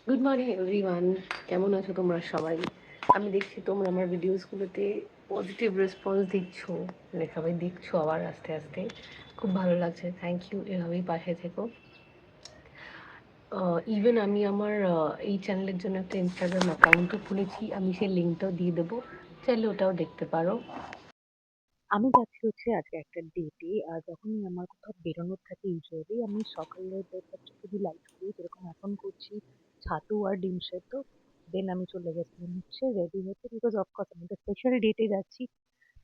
Good morning everyone, কেমন আছো তোমরা সবাই? আমি দেখছি তোমরা আমার ভিডিওসগুলোতে পজিটিভ রেসপন্স দিচ্ছ, মানে সবাই দেখছো আবার আস্তে আস্তে। খুব ভালো লাগছে, থ্যাংক ইউ, এভাবেই পাশে থেকো। ইভেন আমি আমার এই চ্যানেলের জন্য একটা ইনস্টাগ্রাম অ্যাকাউন্টও খুলেছি, আমি সেই লিঙ্কটাও দিয়ে দেবো, চাইলে ওটাও দেখতে পারো। আমি যাচ্ছি হচ্ছে আজকে একটা ডেটে। আর যখনই আমার কোথাও বেরোনোর থাকে ইউজুয়ালি আমি সকালের ব্রেকফাস্টটা খুবই লাইট করি, যেরকম এখন করছি ছাতু আর ডিম সেদ্ধ। দেন আমি চলে গেছিলাম হচ্ছে রেডি হতে, বিকজ অফকোর্স আমি একটা স্পেশাল ডেটে যাচ্ছি,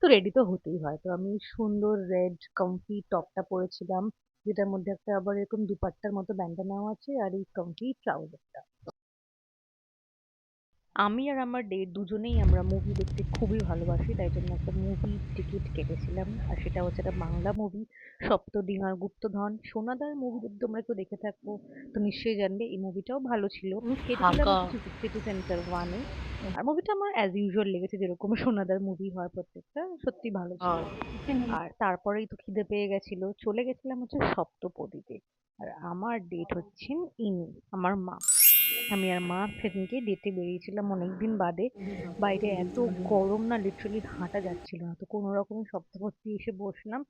তো রেডি তো হতেই হয়। তো আমি সুন্দর রেড কমফি টপটা পরেছিলাম, যেটার মধ্যে একটা আবার এরকম দুপাট্টার মতো ব্যান্ডানাও আছে, আর এই কমফি ট্রাউজারটা। আমি আর আমার ডেট দুজনেই আমরা মুভি দেখতে খুবই ভালোবাসি, তাই জন্য একটা মুভি টিকিট কেটেছিলাম। আর সেটা হচ্ছে একটা বাংলা মুভি, সপ্তডিঙার গুপ্তধন। সোনাদার মুভি যদি তোমরা কেউ দেখে থাকো তো নিশ্চয়ই জানবে, এই মুভিটাও ভালো ছিল। কেটেছিলাম ফাঁকা। হচ্ছে সিটি সেন্টার ওয়ানে। আর মুভিটা আমার অ্যাজ ইউজুয়াল লেগেছে, যেরকম সোনাদার মুভি হয় প্রত্যেকটা, সত্যি ভালো ছিল। আর তারপরেই তো খিদে পেয়ে গেছিল, চলে গেছিলাম হচ্ছে সপ্তপদীতে। আর আমার ডেট হচ্ছেন ইনি, আমার মা। আমি আর মা সেদিনকে ডেটে বেরিয়েছিলাম অনেকদিন বাদে। বাইরে এত গরম না, লিটারালি হাঁটা যাচ্ছিল না, তো কোনো রকমে সপ্তপদী এসে বসলাম।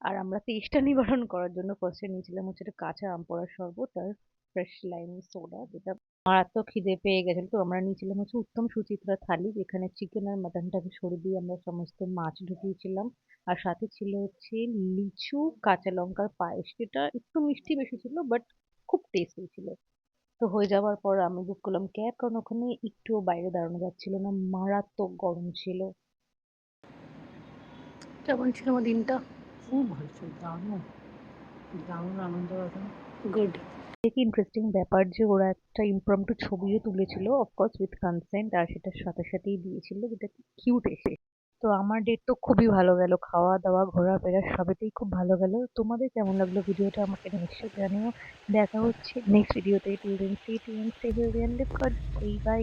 আর আমরা তেষ্টা নিবারণ করার জন্য ফার্স্টে নিয়েছিলাম হচ্ছে একটা কাঁচা আম পোড়ার শরবত আর ফ্রেশ লাইম সোডা, যেটা আমার এত খিদে পেয়ে গেছিল। তো আমরা নিয়েছিলাম হচ্ছে উত্তম সুচিত্রা থালি, যেখানে চিকেন আর মাটনটাকে সরিয়ে দিয়ে আমরা সমস্ত মাছ ঢুকিয়েছিলাম। আর সাথে ছিল হচ্ছে লিচু কাঁচা লঙ্কার পায়েস, যেটা একটু মিষ্টি বেশি ছিল, বাট খুব টেস্টি ছিল। তো হয়ে যাওয়ার পর আমি বুক করলাম ক্যাব, কারণ ওখানে একটুও বাইরে দাঁড়ানো যাচ্ছিল না, মারাত্মক গরম ছিল। কেমন ছিল আমার দিনটা? খুব ভালো ছিল, দারুণ দারুণ আনন্দ হতো। গুড। দেখি ইন্টারেস্টিং ব্যাপার যে ওরা একটা ইমপ্রম্পটু ছবিও তুলেছিল, অফকোর্স উইথ কনসেন্ট, আর সেটার সাথে সাথেই দিয়েছিল, যেটা কিউট এসে। তো আমার ডেট তো খুবই ভালো গেল, খাওয়া দাওয়া ঘোরাফেরা সবেতেই খুব ভালো গেল। তোমাদের কেমন লাগলো ভিডিওটা আমাকে নিশ্চয়ই জানিও। দেখা হচ্ছে নেক্সট ভিডিওতে। Till then stay tuned, stay healthy and live good. Bye by.